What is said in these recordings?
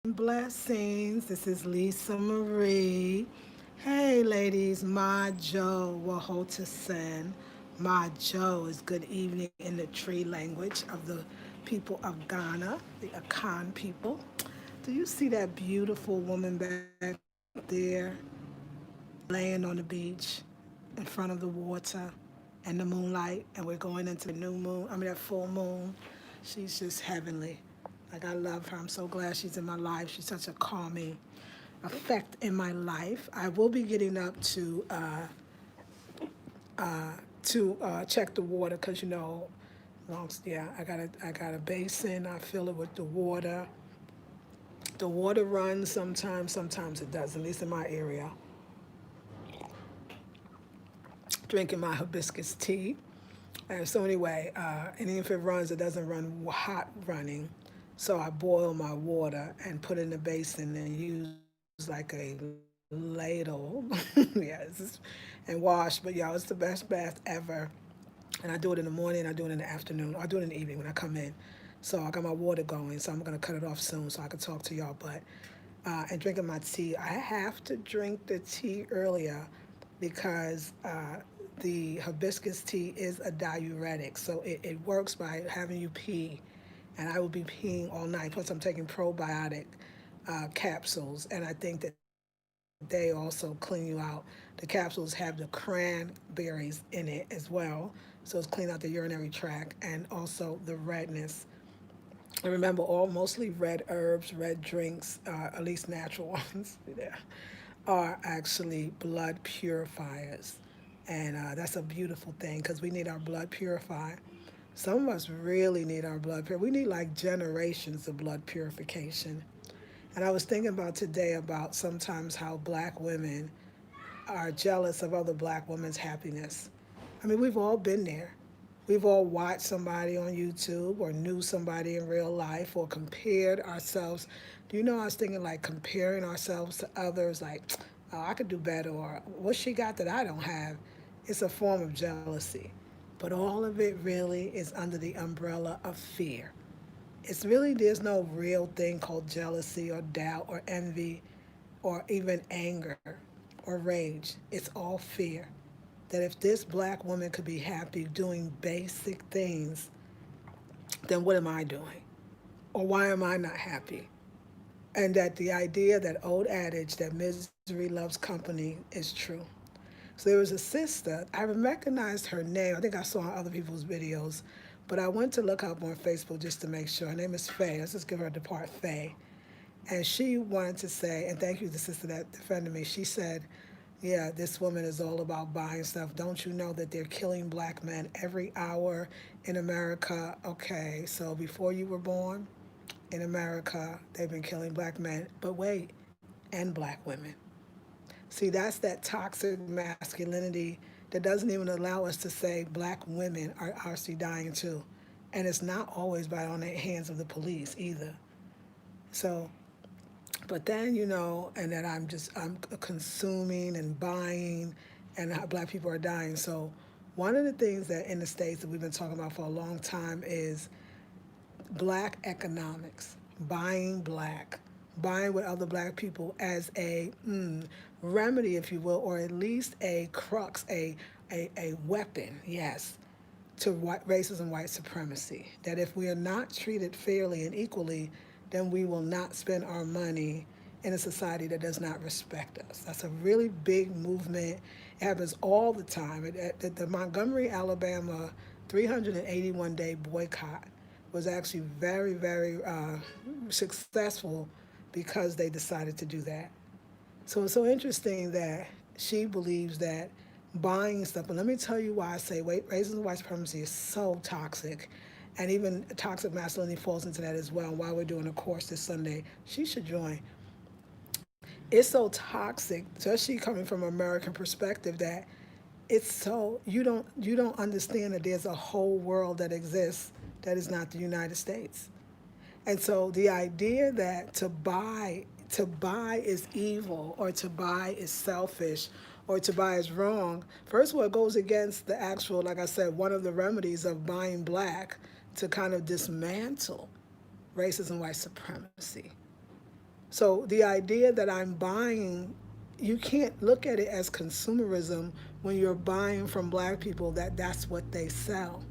Blessings. This is Lisa Marie. Hey, ladies. Ma Joe Wahota Ma Joe is good evening in the tree language of the people of Ghana, the Akan people. Do you see that beautiful woman back there laying on the beach in front of the water and the moonlight? And we're going into the new moon, that full moon. She's just heavenly. Like, I love her. I'm so glad she's in my life. She's such a calming effect in my life. I will be getting up to check the water because yeah, I got a basin. I fill it with the water. The water runs sometimes, sometimes it doesn't. At least in my area. Drinking my hibiscus tea. And so anyway, and if it runs, it doesn't run hot running. So I boil my water and put it in the basin and use like a ladle. Yes, and wash. But yeah, it's the best bath ever. And I do it in the morning, I do it in the afternoon, or I do it in the evening when I come in. So I got my water going, so I'm gonna cut it off soon so I can talk to y'all. But and drinking my tea, I have to drink the tea earlier because the hibiscus tea is a diuretic, so it works by having you pee, and I will be peeing all night. Plus, I'm taking probiotic capsules, and I think that they also clean you out. The capsules have the cranberries in it as well, so it's clean out the urinary tract and also the redness. And remember, all mostly red herbs, red drinks, at least natural ones, yeah, are actually blood purifiers. And that's a beautiful thing because we need our blood purified. Some of us really need our blood purified. We need like generations of blood purification. And I was thinking about today about sometimes how black women are jealous of other black women's happiness. I mean, we've all been there. We've all watched somebody on YouTube or knew somebody in real life or compared ourselves. Do you know, I was thinking like comparing ourselves to others, like, oh, I could do better, or what she got that I don't have. It's a form of jealousy. But all of it really is under the umbrella of fear. There's no real thing called jealousy or doubt or envy or even anger or rage. It's all fear. That if this black woman could be happy doing basic things, then what am I doing? Or why am I not happy? And that the idea, that old adage that misery loves company, is true. So there was a sister, I recognized her name. I think I saw on other people's videos, but I went to look up on Facebook just to make sure. Her name is Faye. Let's just give her a depart, Faye. And she wanted to say, and thank you to the sister that defended me. She said, yeah, this woman is all about buying stuff. Don't you know that they're killing black men every hour in America? Okay, so before you were born, in America, they've been killing black men. But wait, and black women. See, that's that toxic masculinity that doesn't even allow us to say black women are actually dying too. And it's not always by on the hands of the police either. So, but then, and that I'm consuming and buying, and how black people are dying. So one of the things that in the States that we've been talking about for a long time is black economics, buying black, buying with other black people as a remedy, if you will, or at least a crux, a weapon, yes, to white racism, white supremacy. That if we are not treated fairly and equally, then we will not spend our money in a society that does not respect us. That's a really big movement. It happens all the time. At the Montgomery, Alabama 381-day boycott was actually very, very successful because they decided to do that. So it's so interesting that she believes that buying stuff, and let me tell you why I say racism, white supremacy is so toxic, and even toxic masculinity falls into that as well. And while we're doing a course this Sunday, she should join. It's so toxic, especially coming from an American perspective, that it's so you don't understand that there's a whole world that exists that is not the United States. And so the idea that to buy is evil, or to buy is selfish, or to buy is wrong. First of all, it goes against the actual, like I said, one of the remedies of buying black, to kind of dismantle racism, white supremacy. So the idea that I'm buying, you can't look at it as consumerism when you're buying from black people that that's what they sell.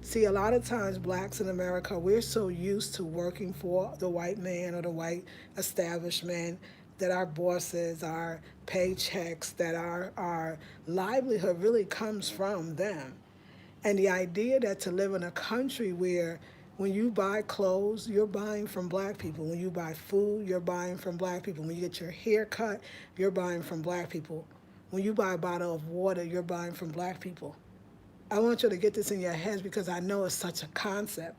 See, a lot of times blacks in America, we're so used to working for the white man or the white establishment that our bosses, our paychecks, that our livelihood really comes from them. And the idea that to live in a country where when you buy clothes, you're buying from black people. When you buy food, you're buying from black people. When you get your hair cut, you're buying from black people. When you buy a bottle of water, you're buying from black people. I want you to get this in your heads because I know it's such a concept.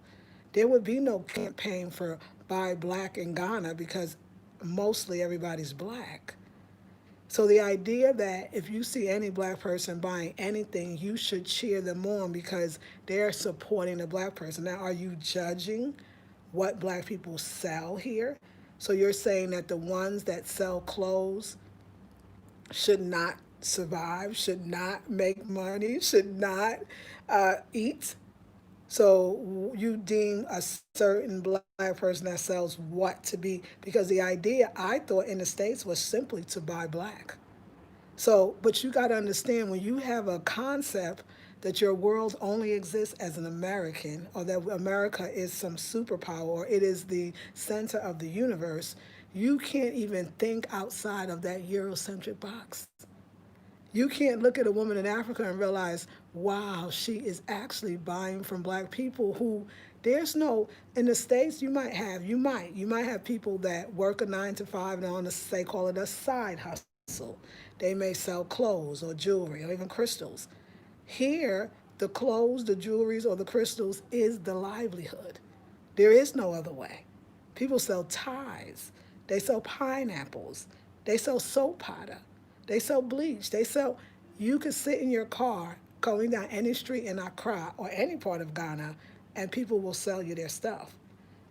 There would be no campaign for buy black in Ghana because mostly everybody's black. So the idea that if you see any black person buying anything, you should cheer them on because they're supporting the black person. Now, are you judging what black people sell here? So you're saying that the ones that sell clothes should not survive, should not make money, should not eat. So you deem a certain black person that sells what to be, because the idea I thought in the States was simply to buy black. So, but you got to understand when you have a concept that your world only exists as an American, or that America is some superpower, or it is the center of the universe, you can't even think outside of that Eurocentric box. You can't look at a woman in Africa and realize, wow, she is actually buying from black people who there's no in the States you might have people that work a 9 to 5 and on a say call it a side hustle. They may sell clothes or jewelry or even crystals. Here, the clothes, the jewelries, or the crystals is the livelihood. There is no other way. People sell ties. They sell pineapples. They sell soap powder. They sell bleach. You could sit in your car going down any street in Accra or any part of Ghana and people will sell you their stuff.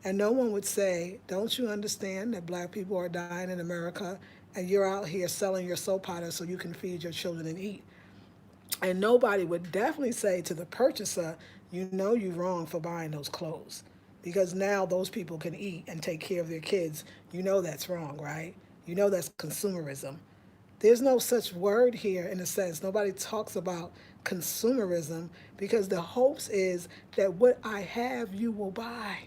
And no one would say, don't you understand that black people are dying in America and you're out here selling your soap powder so you can feed your children and eat? And nobody would definitely say to the purchaser, you know you're wrong for buying those clothes because now those people can eat and take care of their kids. You know that's wrong, right? You know that's consumerism. There's no such word here in a sense. Nobody talks about consumerism because the hopes is that what I have, you will buy.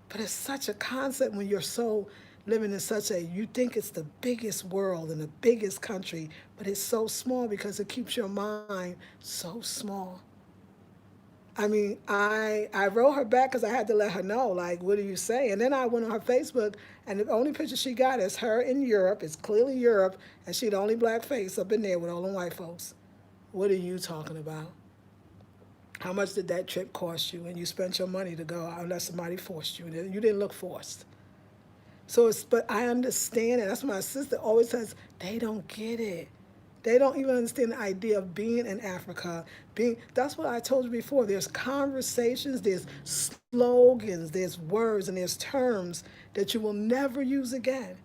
But it's such a concept when you're so living in such a, you think it's the biggest world and the biggest country, but it's so small because it keeps your mind so small. I mean, I wrote her back because I had to let her know, like, what do you say? And then I went on her Facebook, and the only picture she got is her in Europe. It's clearly Europe, and she the only black face up in there with all the white folks. What are you talking about? How much did that trip cost you? And you spent your money to go unless somebody forced you. You didn't look forced. So but I understand it. That's why my sister always says they don't get it. They don't even understand the idea of being in Africa. That's what I told you before. There's conversations, there's slogans, there's words, and there's terms that you will never use again.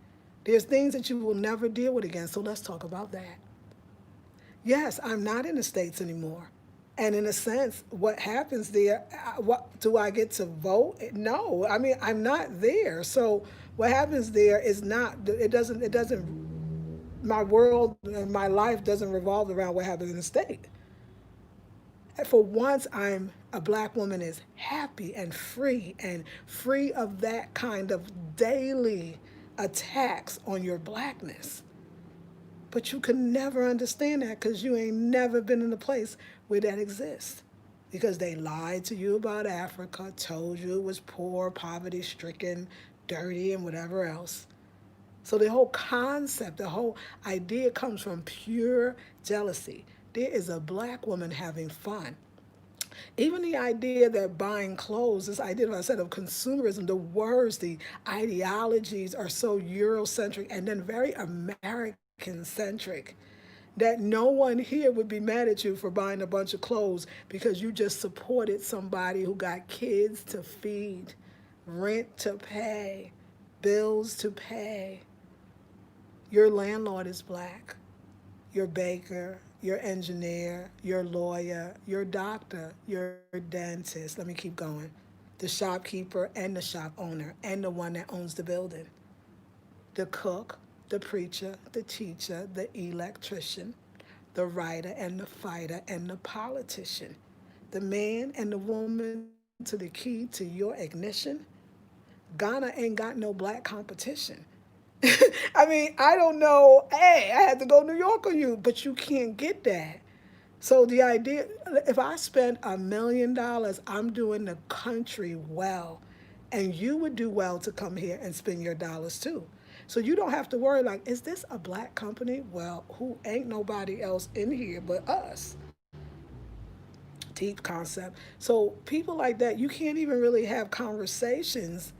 There's things that you will never deal with again. So let's talk about that. Yes, I'm not in the States anymore. And in a sense, what happens there, what do I get to vote? No, I mean, I'm not there. So what happens there is not, my world and my life doesn't revolve around what happens in the state. For once, I'm a black woman is happy and free of that kind of daily attacks on your blackness. But you can never understand that because you ain't never been in a place where that exists. Because they lied to you about Africa, told you it was poor, poverty stricken, dirty, and whatever else. So the whole concept, the whole idea comes from pure jealousy. There is a black woman having fun. Even the idea that buying clothes, this idea, I said, of consumerism, the words, the ideologies are so Eurocentric and then very American centric that no one here would be mad at you for buying a bunch of clothes because you just supported somebody who got kids to feed, rent to pay, bills to pay. Your landlord is black. Your baker, your engineer, your lawyer, your doctor, your dentist. Let me keep going. The shopkeeper and the shop owner and the one that owns the building. the cook, the preacher, the teacher, the electrician, the writer and the fighter and the politician, the man and the woman to the key to your ignition. Ghana ain't got no black competition. I mean, I don't know. Hey, I had to go New York on you, but you can't get that. So the idea, if I spend $1 million, I'm doing the country well, and you would do well to come here and spend your dollars too. So you don't have to worry like, is this a black company? Well, who ain't nobody else in here but us? Deep concept. So people like that, you can't even really have conversations.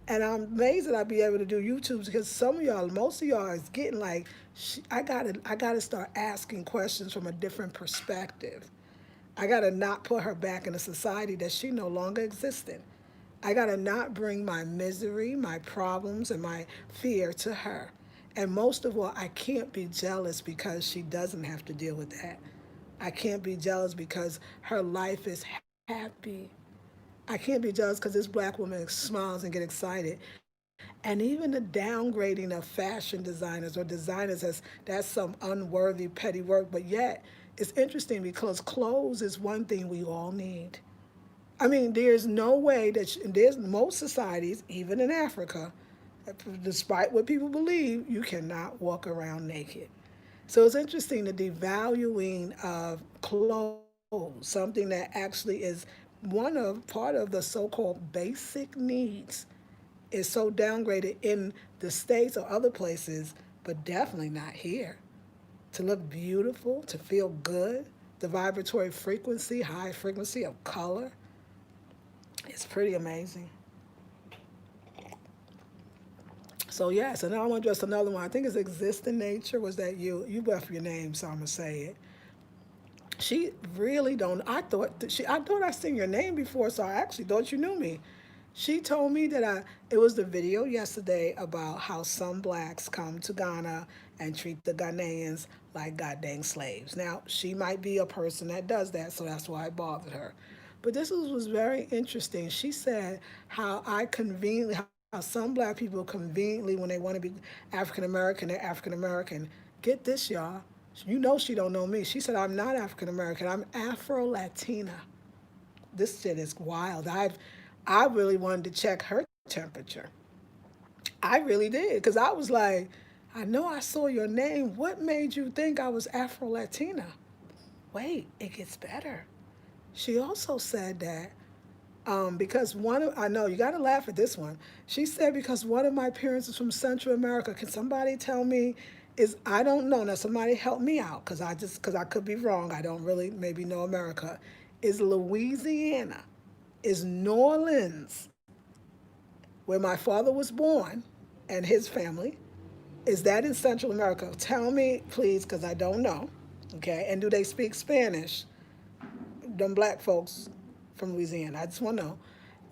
And I'm amazed that I be able to do YouTubes because some of y'all, most of y'all is getting like, I gotta start asking questions from a different perspective. I gotta not put her back in a society that she no longer exists in. I gotta not bring my misery, my problems, and my fear to her. And most of all, I can't be jealous because she doesn't have to deal with that. I can't be jealous because her life is happy. I can't be jealous because this black woman smiles and get excited. And even the downgrading of fashion designers or designers as that's some unworthy petty work. But yet, it's interesting because clothes is one thing we all need. I mean, there's no way that there's most societies, even in Africa, despite what people believe, you cannot walk around naked. So it's interesting the devaluing of clothes, something that actually is part of the so-called basic needs, is so downgraded in the States or other places, but definitely not here. To look beautiful, to feel good, the vibratory frequency, high frequency of color, it's pretty amazing. So yes, and now I want to address another one. I think it's exist in nature. Was that you? You left your name, so I'm gonna say it. She really don't. I thought I seen your name before, so I actually thought you knew me. She told me that it was the video yesterday about how some blacks come to Ghana and treat the Ghanaians like goddamn slaves. Now, she might be a person that does that, so that's why it bothered her. But was very interesting. She said how some black people conveniently, when they want to be African American, they're African American. Get this, y'all. You know she don't know me. She said, I'm not African American. I'm Afro Latina. This shit is wild. I really wanted to check her temperature. I really did because I was like, I know I saw your name. What made you think I was Afro Latina? Wait, it gets better. She also said that because I know you got to laugh at this one. She said because one of my parents is from Central America. Can somebody tell me? I don't know. Now somebody help me out because I could be wrong. I don't really maybe know America. Is Louisiana, is New Orleans, where my father was born, and his family. Is that in Central America? Tell me, please, because I don't know. Okay, and do they speak Spanish? Them black folks from Louisiana. I just want to know.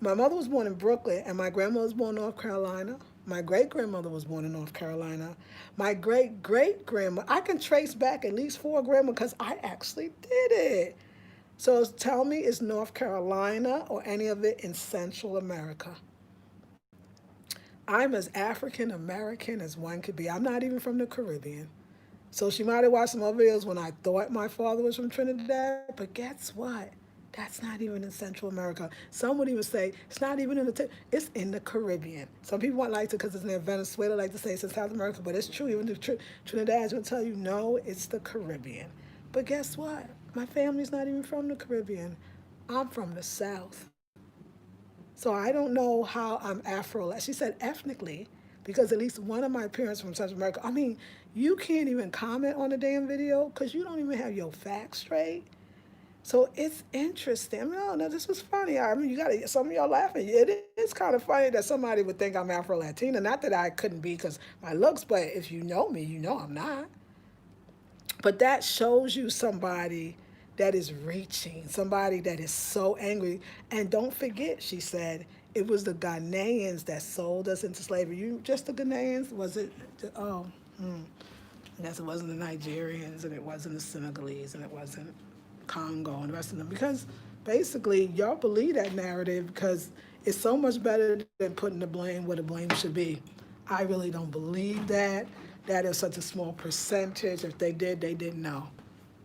My mother was born in Brooklyn, and my grandmother was born in North Carolina. My great grandmother was born in North Carolina. My great great grandma, I can trace back at least four grandmas because I actually did it. So tell me, is North Carolina or any of it in Central America? I'm as African American as one could be. I'm not even from the Caribbean. So she might have watched some other videos when I thought my father was from Trinidad, but guess what? That's not even in Central America. Some would even say it's not even it's in the Caribbean. Some people won't like to because it's in Venezuela, like to say it's in South America, but it's true. Even the Trinidadians will tell you, no, it's the Caribbean. But guess what? My family's not even from the Caribbean. I'm from the South. So I don't know how I'm Afro. She said ethnically, because at least one of my parents from Central America. I mean, you can't even comment on the damn video because you don't even have your facts straight. So it's interesting. I mean, oh no, this was funny. I mean, you got to some of y'all laughing. It is kind of funny that somebody would think I'm Afro Latina. Not that I couldn't be because my looks, but if you know me, you know I'm not. But that shows you somebody that is reaching, somebody that is so angry. And don't forget, she said, it was the Ghanaians that sold us into slavery. You just the Ghanaians? Was it? Oh, I guess it wasn't the Nigerians, and it wasn't the Senegalese, and it wasn't Congo and the rest of them. Because basically, y'all believe that narrative because it's so much better than putting the blame where the blame should be I really don't believe that. That is such a small percentage. If they did, they didn't know.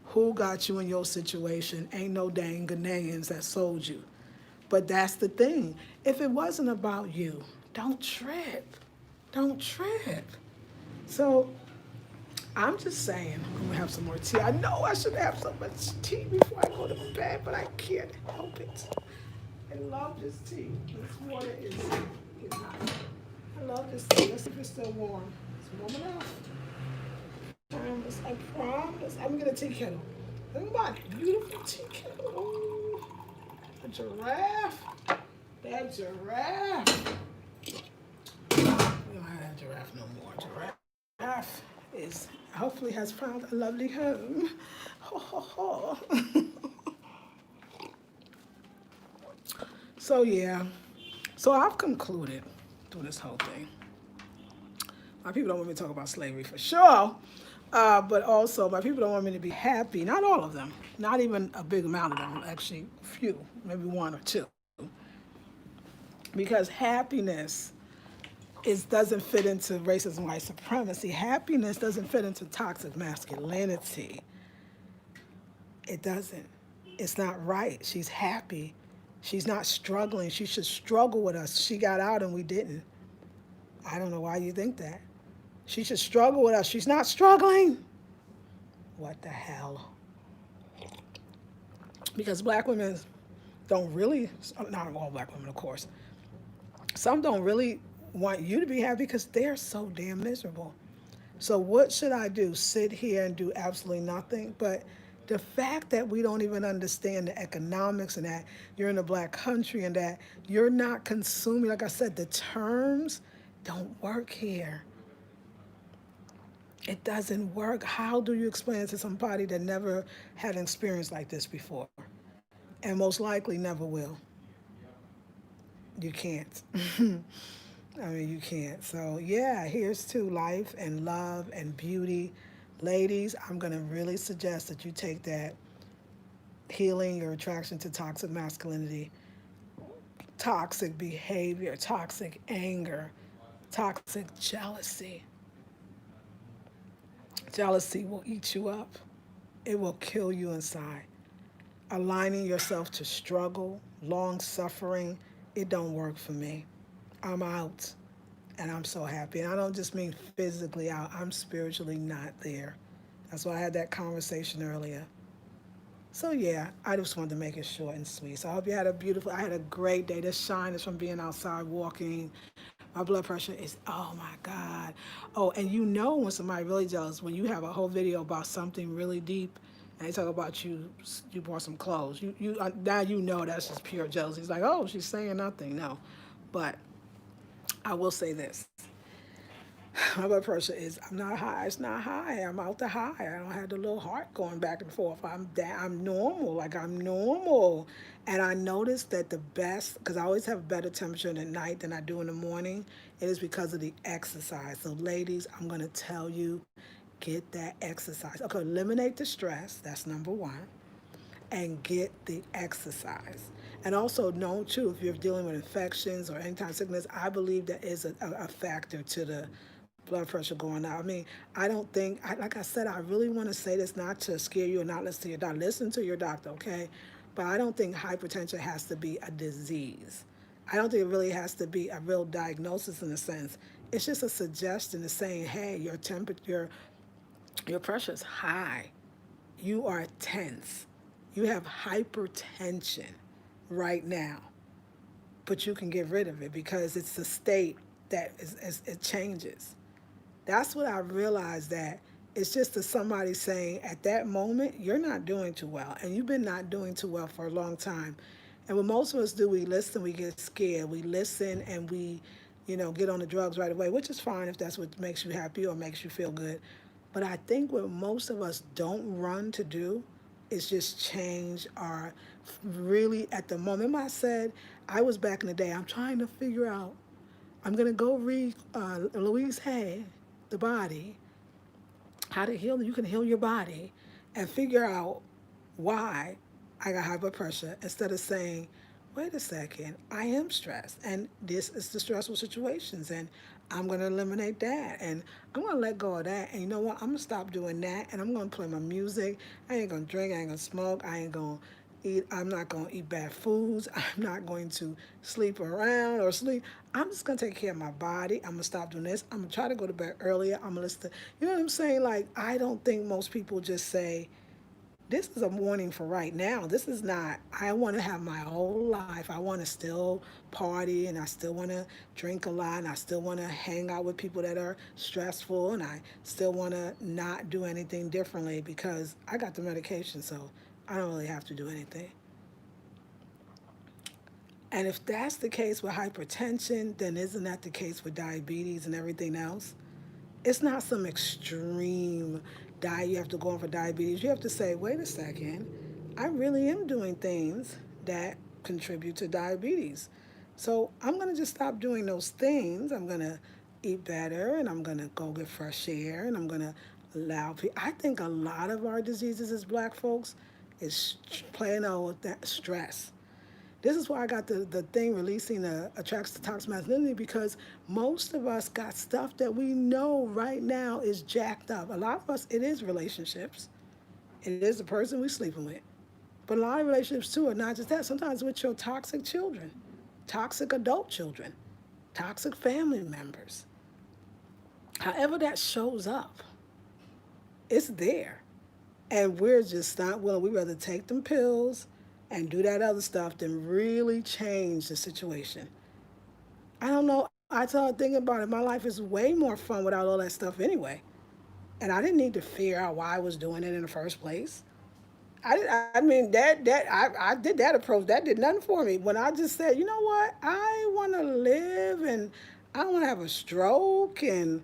Who got you in your situation? Ain't no dang Ghanaians that sold you. But that's the thing. If it wasn't about you, don't trip. Don't trip. So I'm just saying, I'm gonna have some more tea. I know I should have so much tea before I go to bed, but I can't help it. I love this tea. This water is nice. I love this tea. Let's see if it's still warm. It's warm enough. I promise. I'm gonna tea kettle. Look at my beautiful tea kettle. Ooh, a giraffe. That giraffe. We don't have that giraffe no more. Giraffe is hopefully has found a lovely home. Ho ho ho. So yeah. So I've concluded through this whole thing. My people don't want me to talk about slavery for sure. But also, my people don't want me to be happy. Not all of them. Not even a big amount of them. Actually, a few. Maybe one or two. Because happiness doesn't fit into racism, white supremacy. Happiness doesn't fit into toxic masculinity. It doesn't. It's not right. She's happy. She's not struggling. She should struggle with us. She got out and we didn't. I don't know why you think that. She should struggle with us. She's not struggling. What the hell? Because black women don't really, not all black women, of course, some don't really want you to be happy because they're so damn miserable. So what should I do? Sit here and do absolutely nothing? But the fact that we don't even understand the economics and that you're in a black country and that you're not consuming, like I said, the terms don't work here. It doesn't work. How do you explain it to somebody that never had an experience like this before? And most likely never will. You can't. I mean, you can't. So, yeah, here's to life and love and beauty. Ladies, I'm going to really suggest that you take that healing your attraction to toxic masculinity, toxic behavior, toxic anger, toxic jealousy. Jealousy will eat you up. It will kill you inside. Aligning yourself to struggle, long suffering, it don't work for me. I'm out and I'm so happy. And I don't just mean physically out, I'm spiritually not there. That's why I had that conversation earlier. So yeah, I just wanted to make it short and sweet. So I hope you had I had a great day. This shine is from being outside walking. My blood pressure is, oh my God. Oh, and you know when somebody really jealous, when you have a whole video about something really deep and they talk about you bought some clothes. Now you know that's just pure jealousy. It's like, oh, she's saying nothing. No. But I will say this. My blood pressure is, I'm not high. It's not high. I'm out the high. I don't have the little heart going back and forth. I'm normal. Like I'm normal. And I noticed that the best, because I always have better temperature at night than I do in the morning, it is because of the exercise. So ladies, I'm going to tell you, get that exercise. Okay, eliminate the stress. That's number one. And get the exercise. And also know too, if you're dealing with infections or any kind of sickness, I believe that is a factor to the blood pressure going up. I mean, I don't think, like I said, I really want to say this not to scare you or not listen to your doctor. Listen to your doctor, okay? But I don't think hypertension has to be a disease. I don't think it really has to be a real diagnosis in a sense. It's just a suggestion of saying, hey, your temperature, your pressure is high. You are tense. You have hypertension right now, but you can get rid of it because it's the state that it changes. That's what I realized, that it's just that somebody saying at that moment, you're not doing too well. And you've been not doing too well for a long time. And what most of us do, we listen, we get scared. We listen and we, get on the drugs right away, which is fine if that's what makes you happy or makes you feel good. But I think what most of us don't run to do is just change our, really at the moment. Remember I said, I was back in the day, I'm trying to figure out, I'm going to go read Louise Hay, The Body, how to heal. You can heal your body and figure out why I got high blood pressure instead of saying, wait a second, I am stressed and this is the stressful situations and I'm going to eliminate that. And I'm going to let go of that. And you know what? I'm going to stop doing that. And I'm going to play my music. I ain't going to drink. I ain't going to smoke. I ain't going to eat. I'm not going to eat bad foods. I'm not going to sleep around or sleep. I'm just going to take care of my body. I'm going to stop doing this. I'm going to try to go to bed earlier. I'm going to listen to, you know what I'm saying? Like, I don't think most people just say, this is a warning for right now. This is not, I want to have my whole life. I want to still party and I still want to drink a lot and I still want to hang out with people that are stressful and I still want to not do anything differently because I got the medication, so I don't really have to do anything. And if that's the case with hypertension, then isn't that the case with diabetes and everything else? It's not some extreme diet you have to go on for diabetes. You have to say, wait a second, I really am doing things that contribute to diabetes. So I'm going to just stop doing those things. I'm going to eat better and I'm going to go get fresh air and I'm going to allow people. I think a lot of our diseases as black folks is playing out with that stress. This is why I got the thing releasing the attracts to toxic masculinity because most of us got stuff that we know right now is jacked up. A lot of us, it is relationships. It is the person we're sleeping with. But a lot of relationships too are not just that. Sometimes with your toxic children, toxic adult children, toxic family members. However that shows up, it's there. And we're just not willing. We'd rather take them pills and do that other stuff than really change the situation. I don't know. I started thinking about it. My life is way more fun without all that stuff anyway. And I didn't need to figure out why I was doing it in the first place. I mean I did that approach. That did nothing for me. When I just said, you know what, I want to live and I don't want to have a stroke and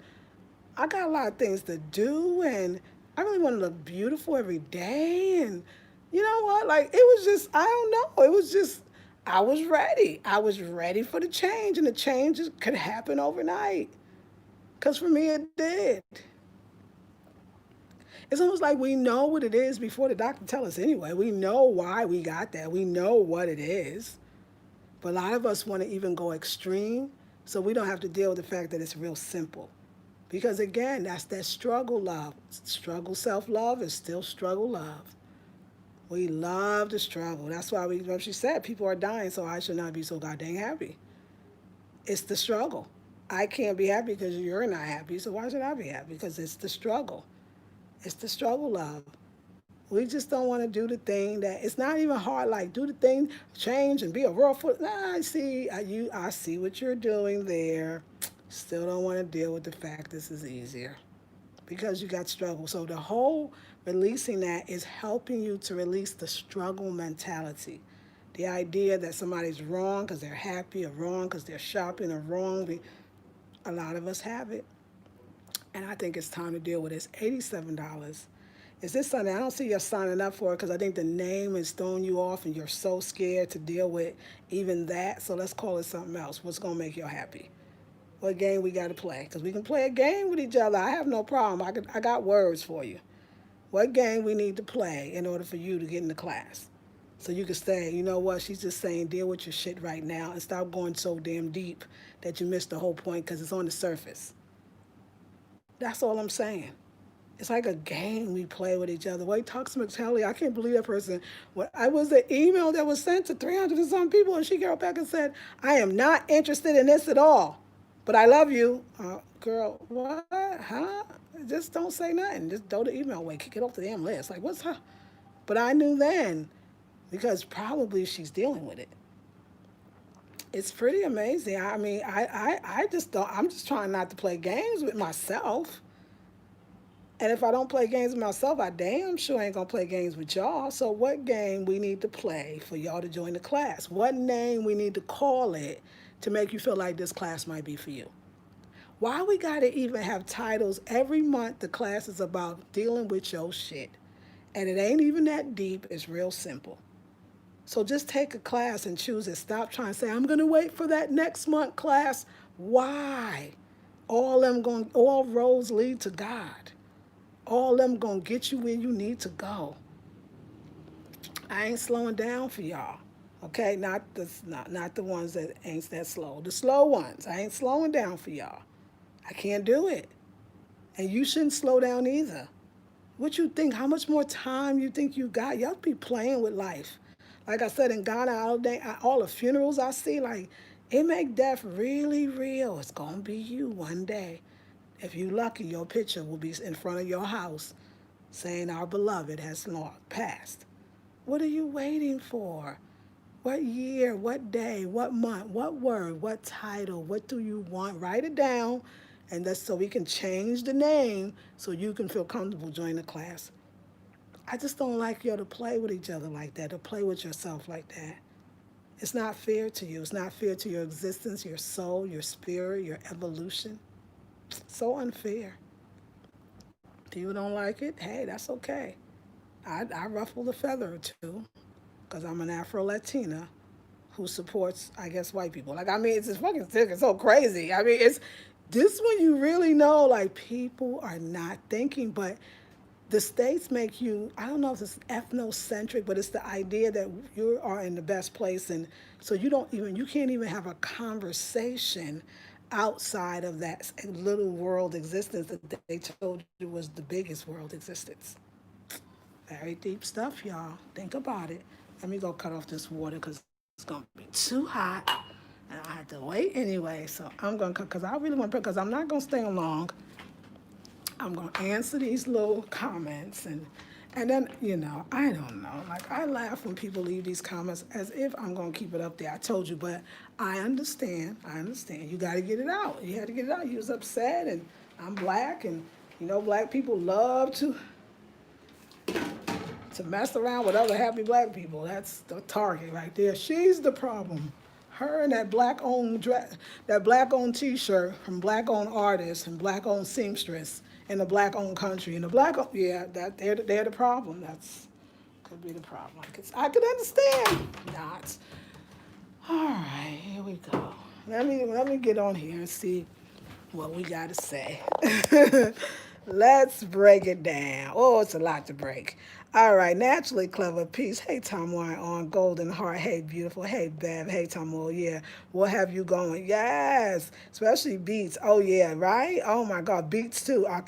I got a lot of things to do and I really want to look beautiful every day and you know what? Like it was just I don't know. It was just I was ready. I was ready for the change and the change could happen overnight. Cause for me it did. It's almost like we know what it is before the doctor tell us anyway. We know why we got that. We know what it is. But a lot of us want to even go extreme so we don't have to deal with the fact that it's real simple. Because again, that's that struggle love. Struggle self-love is still struggle love. We love the struggle. That's why what she said, people are dying, so I should not be so goddamn happy. It's the struggle. I can't be happy because you're not happy, so why should I be happy? Because it's the struggle. It's the struggle love. We just don't want to do the thing that it's not even hard. Like do the thing, change and be a real foot. Nah, I see what you're doing there. Still don't want to deal with the fact this is easier because you got struggle. So the whole releasing that is helping you to release the struggle mentality. The idea that somebody's wrong because they're happy or wrong because they're shopping or wrong. A lot of us have it. And I think it's time to deal with it. It's $87. Is this something I don't see you signing up for it because I think the name is throwing you off and you're so scared to deal with even that. So let's call it something else. What's going to make you happy? What game we got to play? Because we can play a game with each other. I have no problem. I got words for you. What game we need to play in order for you to get into class? So you can say, you know what, she's just saying deal with your shit right now and stop going so damn deep that you miss the whole point because it's on the surface. That's all I'm saying. It's like a game we play with each other. Wait, talk to Kelly. I can't believe that person. When I was the email that was sent to 300 and some people, and she got back and said, I am not interested in this at all, but I love you. Girl, what? Huh? Just don't say nothing. Just throw the email away. Kick it off the damn list. Like, what's her? But I knew then because probably she's dealing with it. It's pretty amazing. I mean, I just don't, I'm just trying not to play games with myself. And if I don't play games with myself, I damn sure ain't gonna play games with y'all. So what game we need to play for y'all to join the class? What name we need to call it to make you feel like this class might be for you? Why we gotta even have titles every month? The class is about dealing with your shit. And it ain't even that deep, it's real simple. So just take a class and choose it. Stop trying to say, I'm gonna wait for that next month class. Why? All roads lead to God. All them gonna get you where you need to go. I ain't slowing down for y'all. Okay, not the ones that ain't that slow. The slow ones. I ain't slowing down for y'all. I can't do it. And you shouldn't slow down either. What you think? How much more time you think you got? Y'all be playing with life. Like I said in Ghana, all the funerals I see, like it make death really real. It's gonna be you one day. If you lucky, your picture will be in front of your house saying our beloved has long passed. What are you waiting for? What year, what day, what month, what word, what title, what do you want? Write it down, and that's so we can change the name so you can feel comfortable joining the class. I just don't like you to play with each other like that, to play with yourself like that. It's not fair to you. It's not fair to your existence, your soul, your spirit, your evolution. So unfair. People don't like it. Hey, that's okay. I ruffle a feather or two because I'm an Afro Latina who supports, I guess, white people. Like, I mean, it's just fucking sick. It's so crazy. I mean, it's this when you really know, like, people are not thinking, but the states make you, I don't know if it's ethnocentric, but it's the idea that you are in the best place. And so you can't even have a conversation outside of that little world existence that they told you was the biggest world existence. Very deep stuff, y'all. Think about it. Let me go cut off this water because it's going to be too hot. And I had to wait anyway. So I'm going to cut because I really want to, because I'm not going to stay long. I'm going to answer these little comments and then, I don't know. Like, I laugh when people leave these comments as if I'm going to keep it up there. I told you, but I understand. I understand. You got to get it out. You had to get it out. You was upset, and I'm black, and, black people love to mess around with other happy black people. That's the target right there. She's the problem. Her and that black owned T-shirt from black owned artists and black owned seamstress in the black owned country and the that they're the problem. That's could be the problem. I could understand not. All right, here we go. Let me get on here and see what we got to say. Let's break it down. Oh, it's a lot to break. All right, naturally clever peace. Hey, Tom Wine on Golden Heart. Hey, beautiful. Hey, Bev. Hey, Tom. Oh, yeah. What have you going? Yes, especially beats. Oh, yeah, right? Oh, my God, beats too. I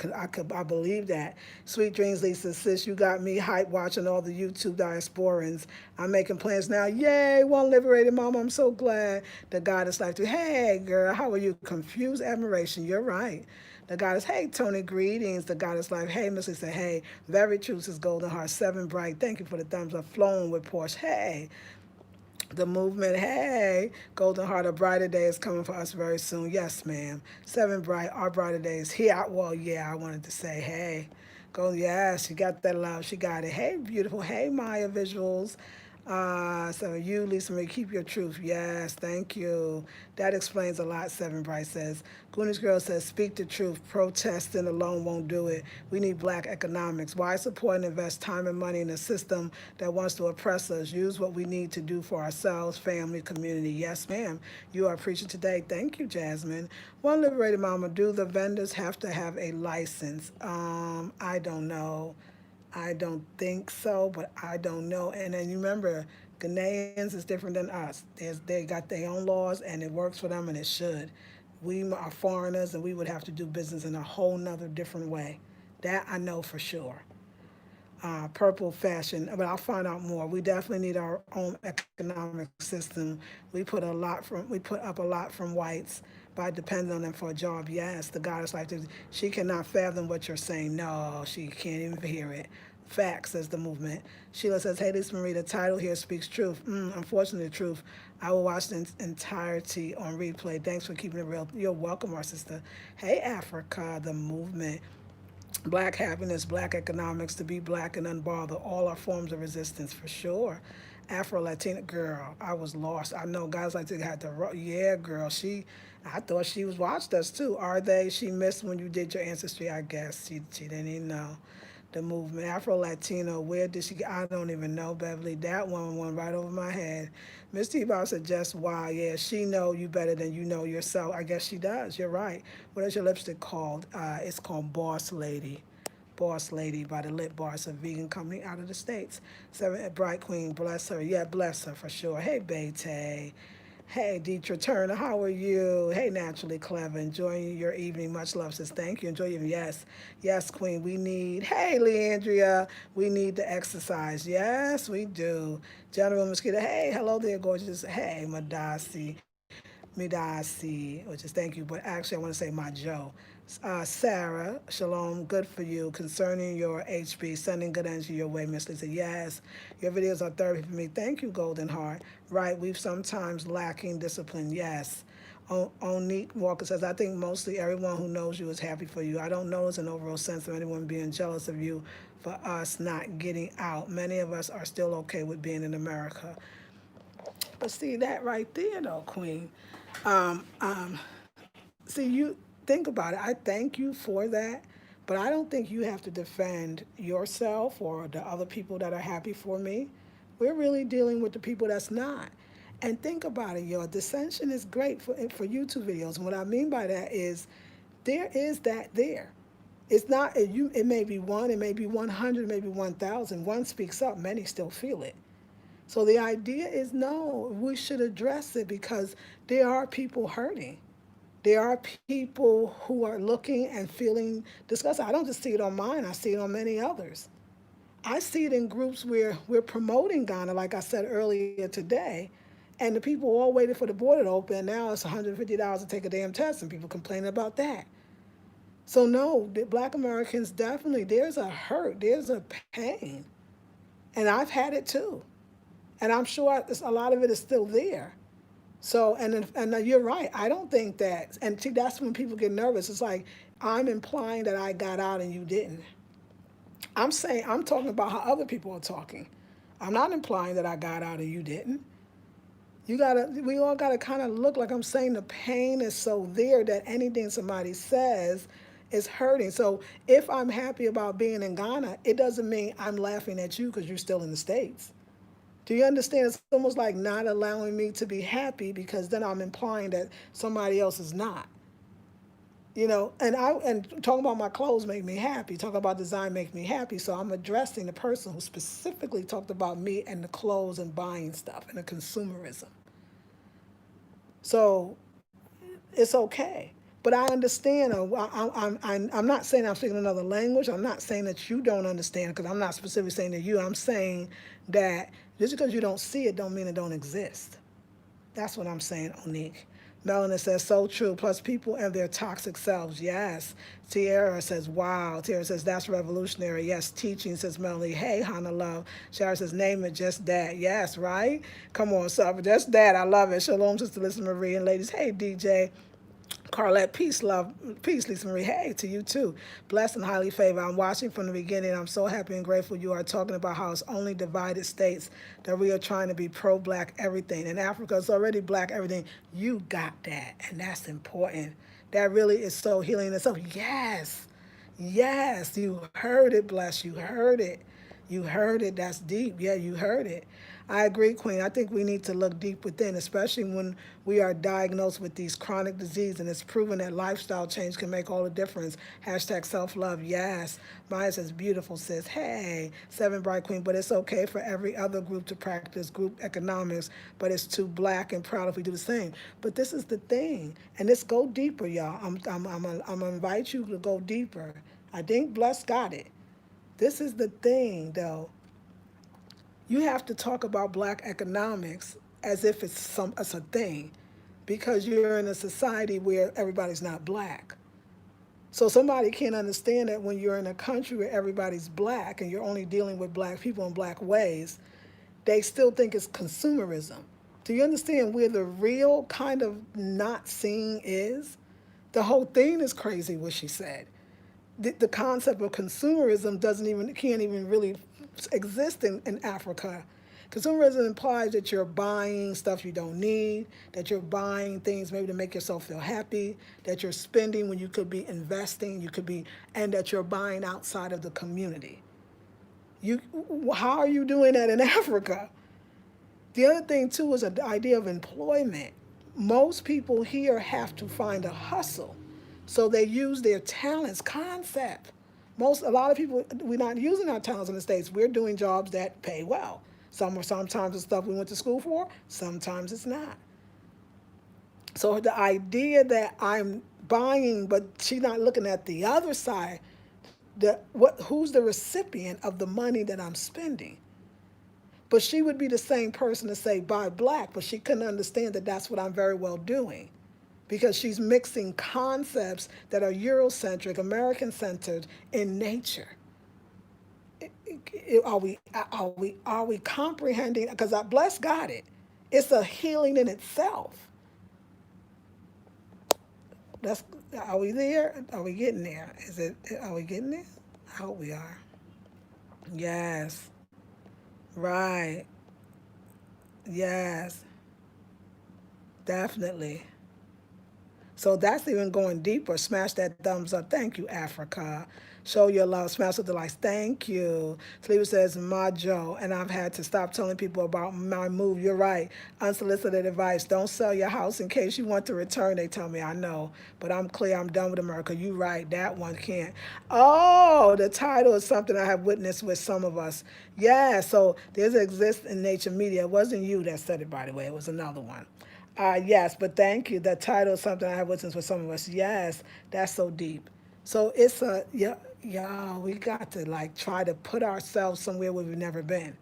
believe that. Sweet dreams, Lisa. Sis, you got me hype watching all the YouTube diasporans. I'm making plans now. Yay, one liberated mama. I'm so glad the goddess like to. Hey, girl, how are you? Confused admiration. You're right. The goddess, hey, Tony, greetings. The goddess life, hey, Missy said, hey, very true, says Golden Heart, 7 bright. Thank you for the thumbs up. Flowing with Porsche, hey. The movement, hey. Golden Heart, a brighter day is coming for us very soon. Yes, ma'am. 7 bright, our brighter day is here. Well, yeah, I wanted to say, hey. Yes, she got that love. She got it. Hey, beautiful. Hey, Maya Visuals. So you, Lisa Marie, keep your truth. Yes, thank you. That explains a lot, Seven Bright says. Goonies Girl says, speak the truth. Protesting alone won't do it. We need black economics. Why support and invest time and money in a system that wants to oppress us? Use what we need to do for ourselves, family, community. Yes, ma'am. You are preaching today. Thank you, Jasmine. One liberated mama, do the vendors have to have a license? I don't know. I don't think so, but I don't know. And then you remember, Ghanaians is different than us. They got their own laws, and it works for them, and it should. We are foreigners, and we would have to do business in a whole nother different way. That I know for sure. Purple fashion, but I'll find out more. We definitely need our own economic system. We put up a lot from whites by depending on them for a job. Yes, the goddess like this. She cannot fathom what you're saying. No, she can't even hear it. Facts, says the movement. Sheila says, hey, Lisa Marie, the title here speaks truth. Unfortunately, the truth. I will watch the entirety on replay. Thanks for keeping it real. You're welcome, our sister. Hey, Africa, the movement. Black happiness, black economics, to be black and unbothered, all our forms of resistance for sure. Afro Latina girl, I was lost. I know guys like to had to, yeah, girl. I thought she was watched us too. Are they? She missed when you did your ancestry, I guess. She didn't even know. The movement, Afro Latino, where did she get? I don't even know, Beverly. That one went right over my head. Miss T-Bow said, just wow, yeah, she know you better than you know yourself. I guess she does, you're right. What is your lipstick called? It's called Boss Lady. Boss Lady by the Lip Bar. It's a vegan company out of the States. 7 Bright Queen, bless her. Yeah, bless her for sure. Hey, Bete. Hey, Deetra Turner, how are you? Hey, Naturally Clever, enjoying your evening. Much love. Says thank you. Enjoy your evening. Yes, yes, Queen. We need. Hey, Leandria, we need the exercise. Yes, we do. General Mosquito. Hey, hello there, gorgeous. Hey, Midasi, which is thank you, but actually I want to say my Joe. Sarah, shalom, good for you. Concerning your HB, sending good energy your way, Miss Lisa. Yes, your videos are therapy for me. Thank you, Golden Heart. Right, we've sometimes lacking discipline. Yes. Onique Walker says, I think mostly everyone who knows you is happy for you. I don't notice an overall sense of anyone being jealous of you for us not getting out. Many of us are still okay with being in America. But see that right there, though, Queen. Um, um, See, you think about it. I thank you for that, but I don't think you have to defend yourself or the other people that are happy for me. We're really dealing with the people that's not. And think about it, your dissension is great for YouTube videos. And what I mean by that is there is that there. It's not, it may be one, it may be 100, maybe 1,000. One speaks up, many still feel it. So the idea is no, we should address it because there are people hurting. There are people who are looking and feeling disgusted. I don't just see it on mine, I see it on many others. I see it in groups where we're promoting Ghana, like I said earlier today, and the people all waited for the border to open. Now it's $150 to take a damn test, and people complaining about that. So no, the Black Americans definitely, there's a hurt, there's a pain, and I've had it too, and I'm sure a lot of it is still there. So, and you're right. I don't think that, and see, that's when people get nervous. It's like, I'm implying that I got out and you didn't. I'm saying, I'm talking about how other people are talking. I'm not implying that I got out and you didn't. We all gotta kind of look like I'm saying the pain is so there that anything somebody says is hurting. So if I'm happy about being in Ghana, it doesn't mean I'm laughing at you because you're still in the States. Do you understand? It's almost like not allowing me to be happy because then I'm implying that somebody else is not. And talking about my clothes make me happy. Talking about design make me happy. So I'm addressing the person who specifically talked about me and the clothes and buying stuff and the consumerism. So it's okay. But I understand. I'm not saying I'm speaking another language. I'm not saying that you don't understand because I'm not specifically saying to you. I'm saying that just because you don't see it don't mean it don't exist. That's what I'm saying, Onique. Melanie says, so true. Plus people and their toxic selves. Yes. Tierra says, wow. Tierra says, that's revolutionary. Yes. Teaching, says Melanie. Hey, Hannah Love. Sharon says, name it just that. Yes, right? Come on, Suffer. Just that. I love it. Shalom, Sister Lisa Marie. And ladies, hey, DJ. Carlette, peace, love, peace, Lisa Marie. Hey, to you too. Blessed and highly favored. I'm watching from the beginning. I'm so happy and grateful you are talking about how it's only divided states that we are trying to be pro-black everything. And Africa is already black everything. You got that, and that's important. That really is so healing itself. Yes, yes, you heard it, bless. You heard it. You heard it. That's deep. Yeah, you heard it. I agree, Queen. I think we need to look deep within, especially when we are diagnosed with these chronic diseases, and it's proven that lifestyle change can make all the difference. Hashtag self-love, yes. Maya says, beautiful, sis. Hey, Seven Bright Queen, but it's okay for every other group to practice group economics, but it's too black and proud if we do the same. But this is the thing, and let's go deeper, y'all. I'm gonna invite you to go deeper. I think Bless got it. This is the thing, though. You have to talk about black economics as if it's a thing, because you're in a society where everybody's not black. So somebody can't understand that when you're in a country where everybody's black and you're only dealing with black people in black ways, they still think it's consumerism. Do you understand where the real kind of not seeing is? The whole thing is crazy, what she said. The concept of consumerism can't even really exist in Africa. Consumerism implies that you're buying stuff you don't need, that you're buying things maybe to make yourself feel happy, that you're spending when you could be investing, and that you're buying outside of the community. How are you doing that in Africa? The other thing too is the idea of employment. Most people here have to find a hustle. So they use their talents concept. A lot of people, we're not using our talents in the States. We're doing jobs that pay well. Sometimes it's stuff we went to school for, sometimes it's not. So the idea that I'm buying, but she's not looking at the other side, who's the recipient of the money that I'm spending? But she would be the same person to say buy black, but she couldn't understand that that's what I'm very well doing, because she's mixing concepts that are Eurocentric, American centered in nature. Are we comprehending? Because I bless God it. It's a healing in itself. That's Are we there? Are we getting there? Are we getting there? I hope we are. Yes. Right. Yes. Definitely. So that's even going deeper. Smash that thumbs up. Thank you, Africa. Show your love. Smash with the likes. Thank you. Sleeper says, Majo. And I've had to stop telling people about my move. You're right. Unsolicited advice. Don't sell your house in case you want to return. They tell me, I know. But I'm clear. I'm done with America. You right. That one can't. Oh, the title is something I have witnessed with some of us. Yeah. So there's exist in nature media. It wasn't you that said it, by the way. It was another one. Yes, but thank you. The title is something I have witnessed with some of us. Yes, that's so deep. So it's yeah, we got to like try to put ourselves somewhere where we've never been.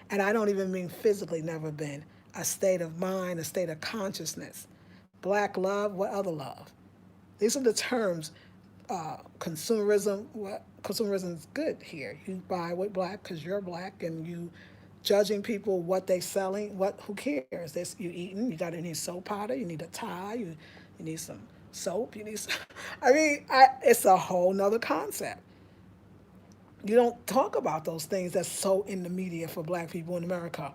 And I don't even mean physically never been. A state of mind, a state of consciousness. Black love, what other love? These are the terms. Consumerism, what consumerism is good here. You buy with black because you're black, and you judging people what they selling. What Who cares? This you eating. You got to need soap powder. You need a tie. You need some soap. You need. Some, I mean, it's a whole nother concept. You don't talk about those things that's so in the media for black people in America.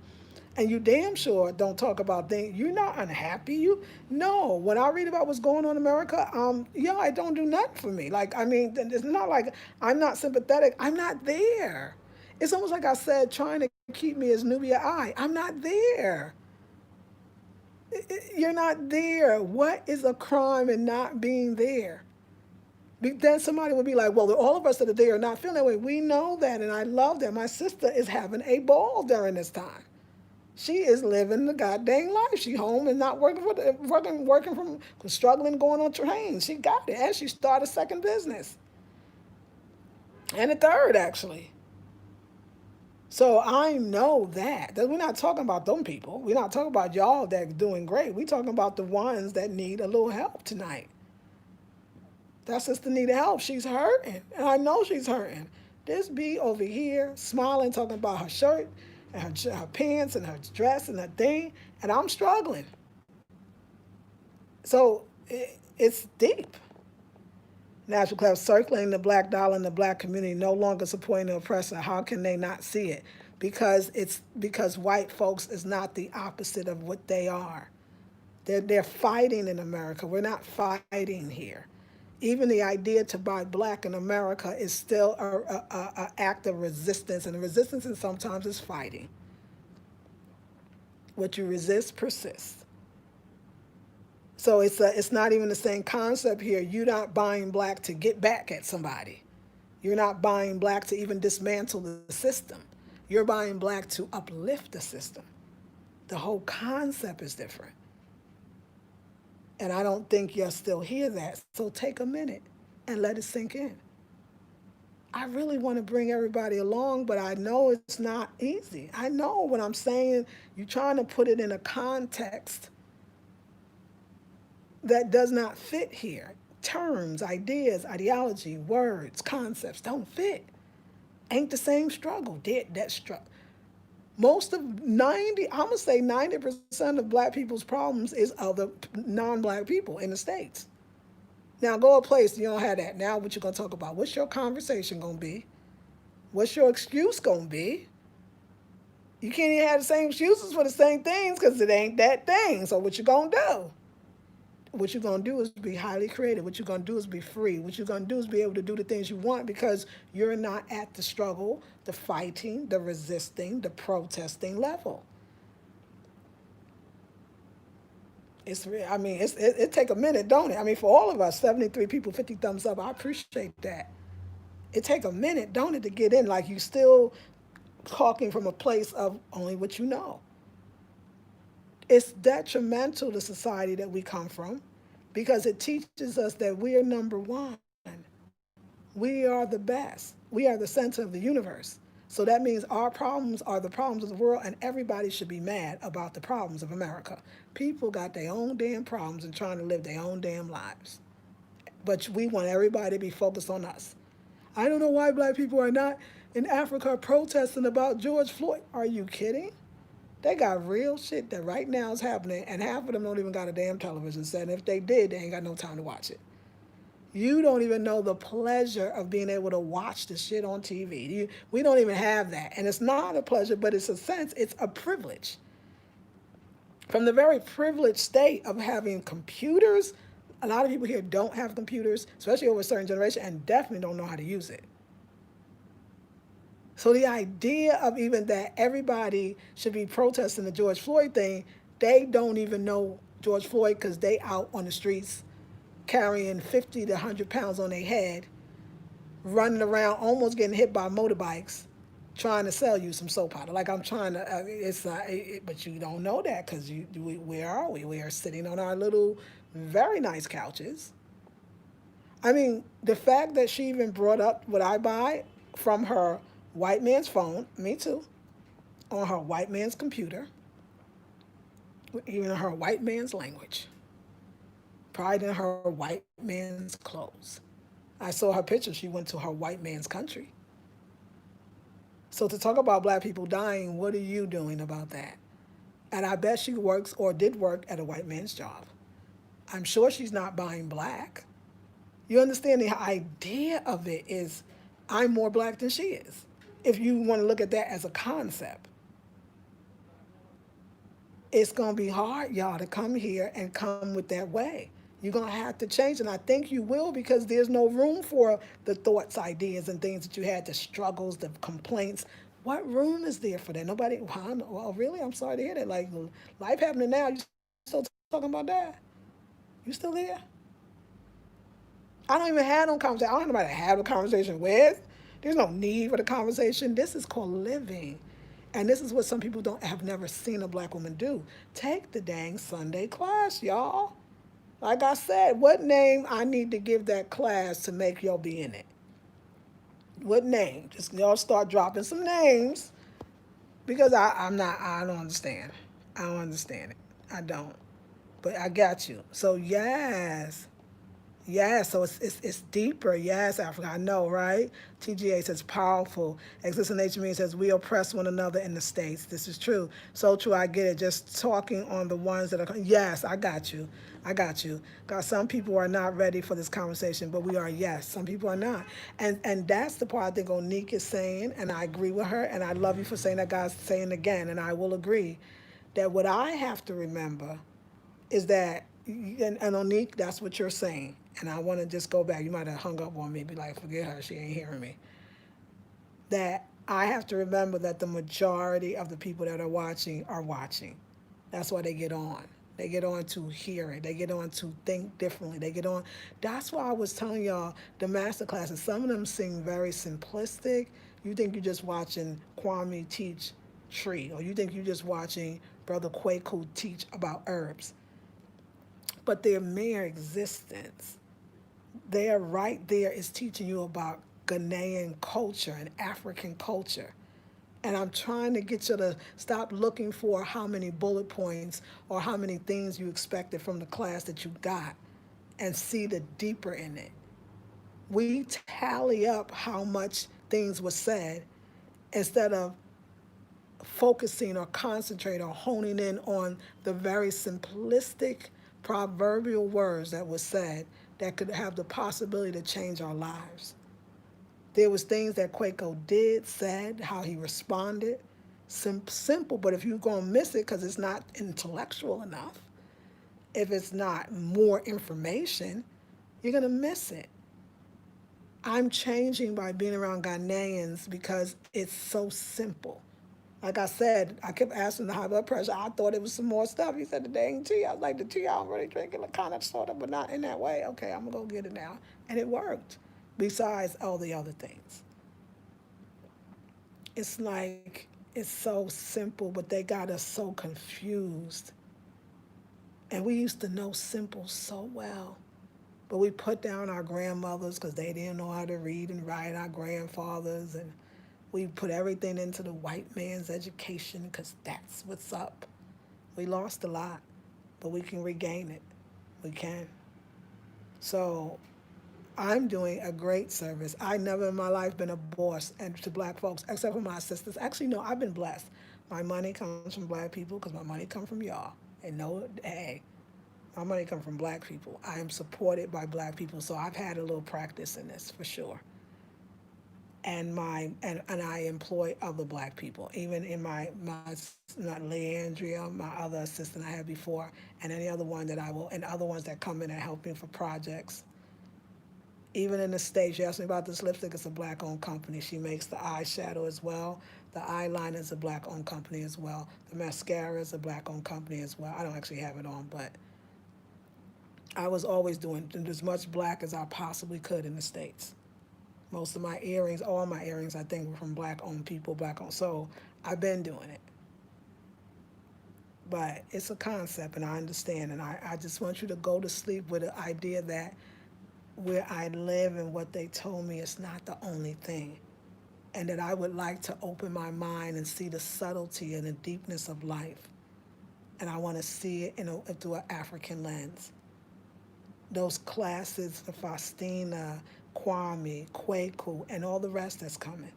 And you damn sure don't talk about things. You're not unhappy. You No. When I read about what's going on in America, yeah, it don't do nothing for me. Like, I mean, it's not like I'm not sympathetic. I'm not there. It's almost like I said, trying to keep me as Nubia I. I'm not there. You're not there. What is a crime in not being there? Then somebody would be like, well, all of us that are there are not feeling that way. We know that, and I love that. My sister is having a ball during this time. She is living the goddamn life. She home and not working from struggling going on trains. She got it, and she started a second business and a third actually. So I know that we're not talking about them people. We're not talking about y'all that's doing great. We're talking about the ones that need a little help tonight. That sister needed help. She's hurting, and I know she's hurting. This bee over here smiling, talking about her shirt and her pants and her dress and her thing, and I'm struggling. So it's deep. National Club circling the black dollar in the black community, no longer supporting the oppressor. How can they not see it? Because white folks is not the opposite of what they are. They're fighting in America. We're not fighting here. Even the idea to buy black in America is still a act of resistance, and the resistance is sometimes is fighting. What you resist persists. So it's not even the same concept here. You're not buying black to get back at somebody. You're not buying black to even dismantle the system. You're buying black to uplift the system. The whole concept is different. And I don't think you'll still hear that. So take a minute and let it sink in. I really want to bring everybody along, but I know it's not easy. I know what I'm saying. You're trying to put it in a context that does not fit here. Terms, ideas, ideology, words, concepts don't fit. Ain't the same struggle. That struggle. Most of 90, I'm gonna say 90% of black people's problems is other non-black people in the States. Now go a place you don't have that. Now what you gonna talk about? What's your conversation gonna be? What's your excuse gonna be? You can't even have the same excuses for the same things because it ain't that thing. So what you gonna do? What you're going to do is be highly creative. What you're going to do is be free. What you're going to do is be able to do the things you want because you're not at the struggle, the fighting, the resisting, the protesting level. It take a minute, don't it? I mean, for all of us, 73 people, 50 thumbs up, I appreciate that. It take a minute, don't it, to get in, like you still talking from a place of only what you know. It's detrimental to society that we come from because it teaches us that we are number one. We are the best. We are the center of the universe. So that means our problems are the problems of the world, and everybody should be mad about the problems of America. People got their own damn problems and trying to live their own damn lives. But we want everybody to be focused on us. I don't know why black people are not in Africa protesting about George Floyd. Are you kidding? They got real shit that right now is happening, and half of them don't even got a damn television set. And if they did, they ain't got no time to watch it. You don't even know the pleasure of being able to watch the shit on TV. We don't even have that. And it's not a pleasure, but it's a sense, it's a privilege. From the very privileged state of having computers, a lot of people here don't have computers, especially over a certain generation, and definitely don't know how to use it. So the idea of even that everybody should be protesting the George Floyd thing, they don't even know George Floyd because they out on the streets carrying 50 to 100 pounds on their head, running around almost getting hit by motorbikes, trying to sell you some soap powder. Like I'm trying to, it's not, but you don't know that because where are we? We are sitting on our little, very nice couches. I mean, the fact that she even brought up what I buy from her white man's phone, me too, on her white man's computer, even in her white man's language, pride in her white man's clothes. I saw her picture. She went to her white man's country. So to talk about black people dying, what are you doing about that? And I bet she works or did work at a white man's job. I'm sure she's not buying black. You understand the idea of it is I'm more black than she is. If you want to look at that as a concept, it's going to be hard, y'all, to come here and come with that way. You're going to have to change, and I think you will because there's no room for the thoughts, ideas, and things that you had, the struggles, the complaints. What room is there for that? Nobody, well, really? I'm sorry to hear that. Like, life happening now, you still talking about that? You still there? I don't even have no conversation. I don't have nobody to have a conversation with. There's no need for the conversation. This is called living. And this is what some people don't have never seen a black woman do. Take the dang Sunday class, y'all. Like I said, what name I need to give that class to make y'all be in it? What name? Just y'all start dropping some names because I don't understand. I don't understand it. I don't. But I got you. So yes. Yeah, so it's deeper. Yes, Africa, I know, right? TGA says powerful. Existing nature means says we oppress one another in the States. This is true. So true, I get it. Just talking on the ones that are, yes, I got you. I got you. God, some people are not ready for this conversation, but we are, yes. Some people are not. And that's the part I think Onique is saying, and I agree with her, and I love you for saying that, God's saying again, and I will agree, that what I have to remember is that, and Onique, that's what you're saying. And I want to just go back. You might have hung up on me, be like, forget her, she ain't hearing me. That I have to remember that the majority of the people that are watching are watching. That's why they get on. They get on to hear it. They get on to think differently. They get on. That's why I was telling y'all the master classes, some of them seem very simplistic. You think you're just watching Kwame teach tree, or you think you're just watching Brother Kwaku teach about herbs. But their mere existence, there right there is teaching you about Ghanaian culture and African culture. And I'm trying to get you to stop looking for how many bullet points or how many things you expected from the class that you got and see the deeper in it. We tally up how much things were said instead of focusing or concentrating or honing in on the very simplistic proverbial words that were said that could have the possibility to change our lives. There was things that Kwaku did, said, how he responded. Simple, but if you're going to miss it because it's not intellectual enough, if it's not more information, you're going to miss it. I'm changing by being around Ghanaians because it's so simple. Like I said, I kept asking the high blood pressure. I thought it was some more stuff. He said the dang tea. I was like, the tea I'm really drinking, kind of, sort of, but not in that way. Okay, I'm going to go get it now. And it worked, besides all the other things. It's like, it's so simple, but they got us so confused. And we used to know simple so well. But we put down our grandmothers because they didn't know how to read and write, our grandfathers, and we put everything into the white man's education because that's what's up. We lost a lot, but we can regain it. We can. So I'm doing a great service. I never in my life been a boss and to black folks, except for my sisters. Actually, no, I've been blessed. My money comes from black people because my money comes from y'all. And no, hey, my money comes from black people. I am supported by black people, so I've had a little practice in this for sure. And I employ other black people, even in my Leandria, my other assistant I had before, and any other one that I will, and other ones that come in and help me for projects. Even in the States, you asked me about this lipstick, it's a black owned company. She makes the eyeshadow as well. The eyeliner is a black owned company as well. The mascara is a black owned company as well. I don't actually have it on, but I was always doing as much black as I possibly could in the States. Most of my earrings, all my earrings, I think, were from black owned people, black owned. So I've been doing it. But it's a concept, and I understand. And I just want you to go to sleep with the idea that where I live and what they told me is not the only thing. And that I would like to open my mind and see the subtlety and the deepness of life. And I want to see it through an African lens. Those classes, the Faustina, Kwame, Kwaku, and all the rest that's coming.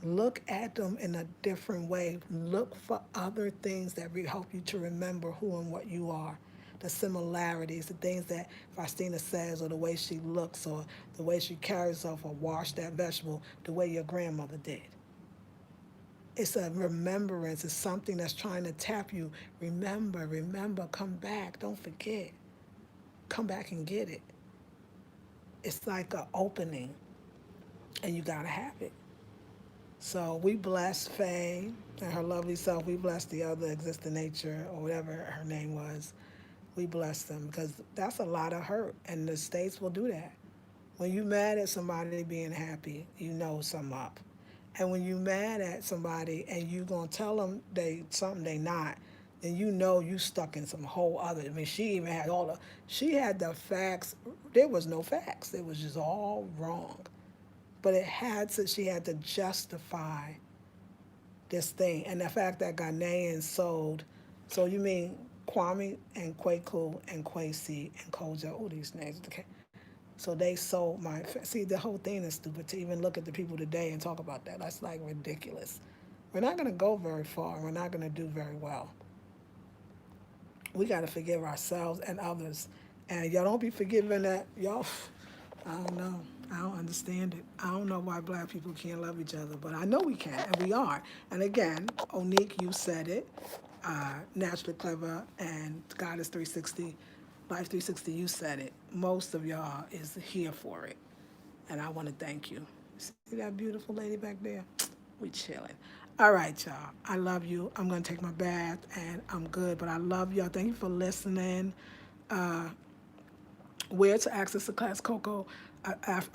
Look at them in a different way. Look for other things that will help you to remember who and what you are. The similarities, the things that Faustina says, or the way she looks, or the way she carries herself, or wash that vegetable, the way your grandmother did. It's a remembrance. It's something that's trying to tap you. Remember, come back. Don't forget. Come back and get it. It's like an opening, and you got to have it. So we bless Faye and her lovely self. We bless the other existing nature, or whatever her name was. We bless them because that's a lot of hurt, and the states will do that. When you mad at somebody being happy, you know something up. And when you mad at somebody and you gonna tell them they something they not, then you know you stuck in some whole other. I mean, she even had she had the facts. There was no facts. It was just all wrong. But she had to justify this thing. And the fact that Ghanaians sold, so you mean Kwame and Kwaku and Kwesi and Koja, all these names, okay? So they sold see, the whole thing is stupid to even look at the people today and talk about that. That's like ridiculous. We're not going to go very far. We're not going to do very well. We got to forgive ourselves and others. And y'all don't be forgiving that. Y'all, I don't know. I don't understand it. I don't know why black people can't love each other, but I know we can, and we are. And again, Onique, you said it. Naturally Clever and Goddess 360, Life 360, you said it. Most of y'all is here for it. And I want to thank you. See that beautiful lady back there? We chilling. All right, y'all. I love you. I'm going to take my bath, and I'm good. But I love y'all. Thank you for listening. Where to access the class, Coco?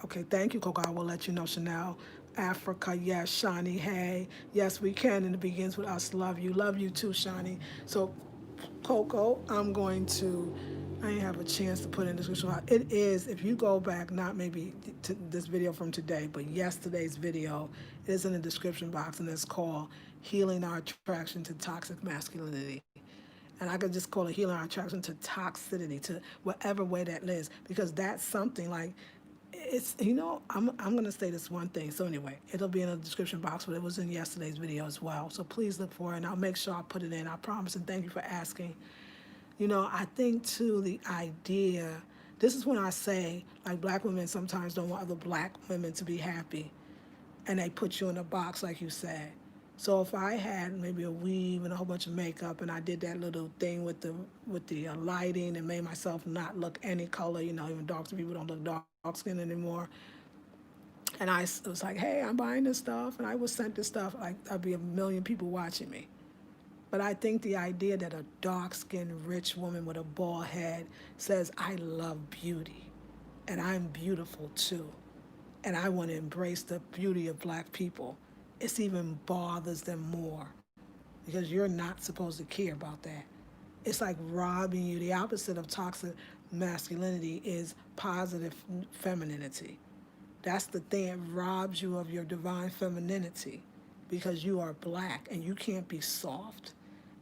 Okay, thank you, Coco. I will let you know, Chanel. Africa, yes, Shawnee, hey. Yes, we can, and it begins with us. Love you. Love you too, Shawnee. So, Coco, I didn't have a chance to put in the description. It is, if you go back, not maybe to this video from today, but yesterday's video, it is in the description box, and it's called Healing Our Attraction to Toxic Masculinity. And I could just call it healing our attraction to toxicity, to whatever way that is, because that's something like, it's, I'm going to say this one thing. So anyway, it'll be in the description box, but it was in yesterday's video as well. So please look for it, and I'll make sure I put it in. I promise, and thank you for asking. I think too, the idea, this is when I say, like, black women sometimes don't want other black women to be happy, and they put you in a box, like you said. So if I had maybe a weave and a whole bunch of makeup, and I did that little thing with the lighting and made myself not look any color, even dark skin people don't look dark skin anymore. And I was like, hey, I'm buying this stuff, and I was sent this stuff, like I'd be a million people watching me. But I think the idea that a dark-skinned, rich woman with a bald head says, I love beauty, and I'm beautiful too, and I want to embrace the beauty of black people, it even bothers them more, because you're not supposed to care about that. It's like robbing you. The opposite of toxic masculinity is positive femininity. That's the thing. It robs you of your divine femininity because you are black and you can't be soft.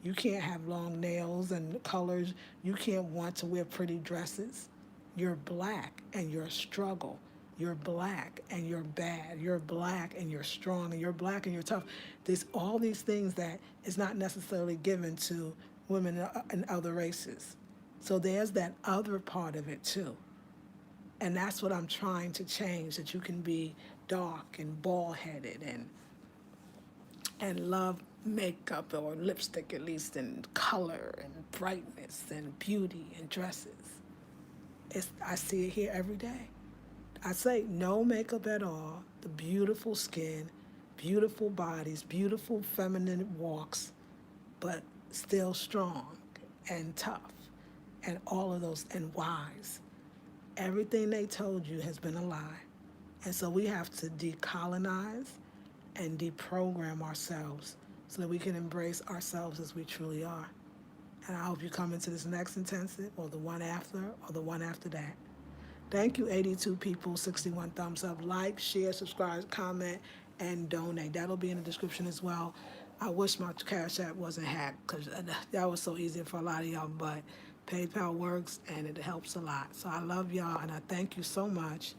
You can't have long nails and colors. You can't want to wear pretty dresses. You're black and you're a struggle. You're black and you're bad. You're black and you're strong and you're black and you're tough. There's all these things that is not necessarily given to women and other races. So there's that other part of it too. And that's what I'm trying to change, that you can be dark and bald headed and love makeup or lipstick at least and color and brightness and beauty and dresses. I see it here every day. I say no makeup at all, the beautiful skin, beautiful bodies, beautiful feminine walks, but still strong and tough and all of those and wise. Everything they told you has been a lie. And so we have to decolonize and deprogram ourselves so that we can embrace ourselves as we truly are. And I hope you come into this next intensive or the one after or the one after that. Thank you, 82 people, 61 thumbs up. Like, share, subscribe, comment, and donate. That'll be in the description as well. I wish my Cash App wasn't hacked because that was so easy for a lot of y'all, but PayPal works and it helps a lot. So I love y'all and I thank you so much.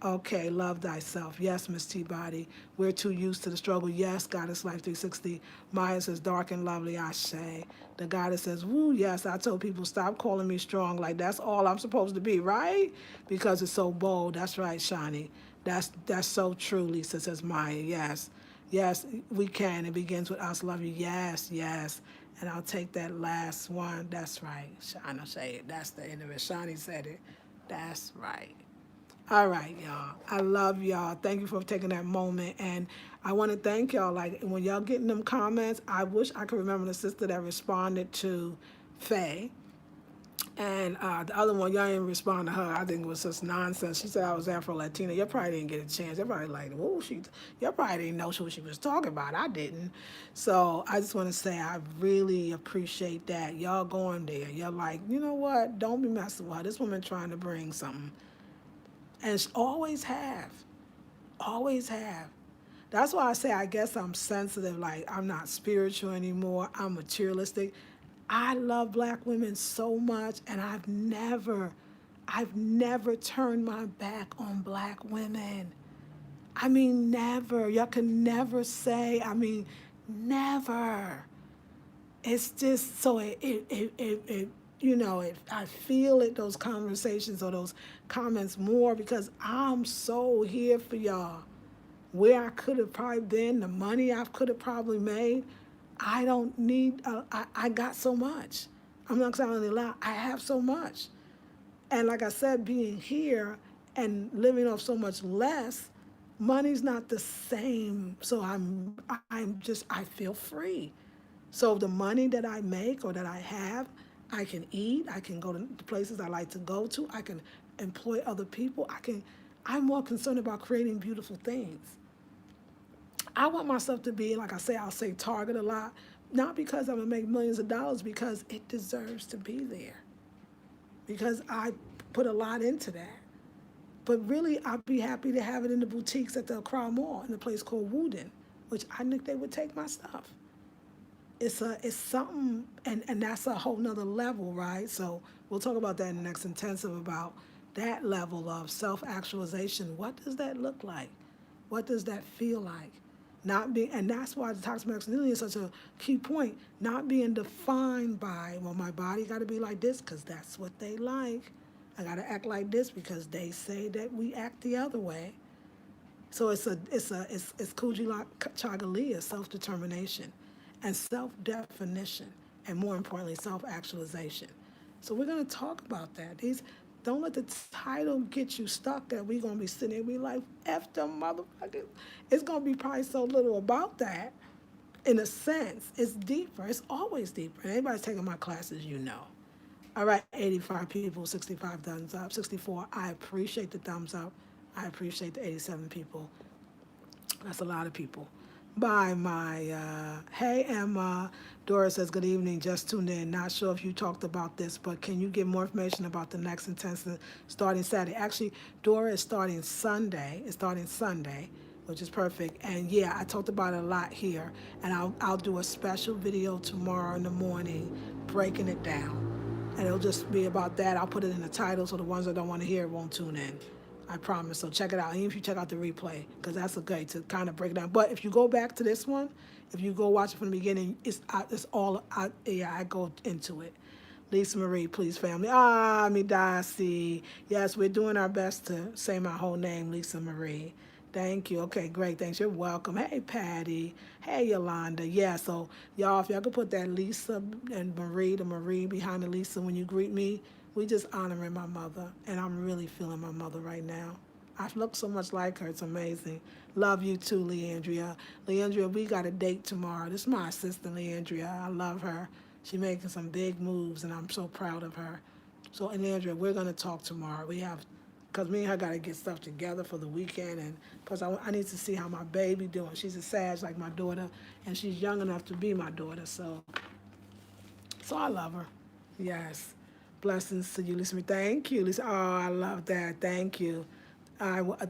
Okay, love thyself. Yes, Miss T-Body. We're too used to the struggle. Yes, Goddess Life 360. Maya says, dark and lovely, I say. The Goddess says, woo, yes, I told people, stop calling me strong. Like, that's all I'm supposed to be, right? Because it's so bold. That's right, Shani. That's so true, Lisa says, Maya. Yes. Yes, we can. It begins with us. Love you. Yes, yes. And I'll take that last one. That's right. Shani say it. That's the end of it. Shani said it. That's right. All right, y'all. I love y'all. Thank you for taking that moment. And I want to thank y'all. Like, when y'all getting them comments, I wish I could remember the sister that responded to Faye. And the other one, y'all didn't respond to her. I think it was just nonsense. She said I was Afro-Latina. You probably didn't get a chance. You probably like, whoa, you probably didn't know what she was talking about. I didn't. So I just want to say I really appreciate that. Y'all going there. You're like, you know what? Don't be messing with her. This woman trying to bring something. And always have. Always have. That's why I say I guess I'm sensitive. Like, I'm not spiritual anymore. I'm materialistic. I love black women so much, and I've never turned my back on black women. I mean, never. Y'all can never say, I mean, never. It's just so I feel it, those conversations or those comments more because I'm so here for y'all. Where I could have probably been, the money I could have probably made, I don't need, I got so much. I'm not saying a lot, I have so much. And like I said, being here and living off so much less, money's not the same. So I feel free. So the money that I make or that I have, I can eat, I can go to the places I like to go to, I can employ other people, I'm more concerned about creating beautiful things. I want myself to be, like I say, I'll say Target a lot, not because I'm gonna make millions of dollars, because it deserves to be there. Because I put a lot into that. But really, I'd be happy to have it in the boutiques at the Accra Mall, in a place called Woodin, which I knew they would take my stuff. It's something, and that's a whole nother level, right? So we'll talk about that in the next intensive, about that level of self-actualization. What does that look like? What does that feel like? Not being, and that's why the toxic masculinity is such a key point. Not being defined by, well, my body got to be like this because that's what they like. I got to act like this because they say that we act the other way. So it's Kuji Chagalia, self-determination and self-definition, and more importantly, self-actualization. So we're going to talk about that. Don't let the title get you stuck that we're going to be sitting there and be like, F them motherfuckers. It's going to be probably so little about that. In a sense, it's deeper. It's always deeper. And anybody's taking my classes, you know. All right, 85 people, 65 thumbs up, 64. I appreciate the thumbs up. I appreciate the 87 people. That's a lot of people. by my, hey Emma. Dora says, good evening, just tuned in. Not sure if you talked about this, but can you give more information about the next intensive starting Saturday? Actually, Dora is starting Sunday. It's starting Sunday, which is perfect. And yeah, I talked about it a lot here. And I'll do a special video tomorrow in the morning breaking it down. And it'll just be about that. I'll put it in the title so the ones that don't want to hear it won't tune in. I promise. So check it out. Even if you check out the replay, because that's a good to kind of break it down. But if you go back to this one, if you go watch it from the beginning, it's all yeah, I go into it. Lisa Marie, please, family. Ah, me Darcy. Yes, we're doing our best to say my whole name, Lisa Marie. Thank you. Okay, great. Thanks. You're welcome. Hey, Patty. Hey, Yolanda. Yeah, so y'all, if y'all could put that Lisa and Marie, the Marie behind the Lisa when you greet me, we just honoring my mother. And I'm really feeling my mother right now. I look so much like her. It's amazing. Love you too, Leandria. Leandria, we got a date tomorrow. This is my assistant, Leandria. I love her. She's making some big moves, and I'm so proud of her. So, and Leandria, we're going to talk tomorrow. We have, because me and her got to get stuff together for the weekend, and plus I need to see how my baby doing. She's a Sag like my daughter, and she's young enough to be my daughter. So I love her. Yes. Blessings to you, Lisa. Thank you, Lisa. Oh, I love that. Thank you.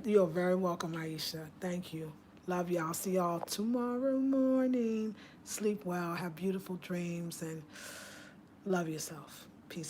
You're very welcome, Aisha. Thank you. Love y'all. See y'all tomorrow morning. Sleep well. Have beautiful dreams and love yourself.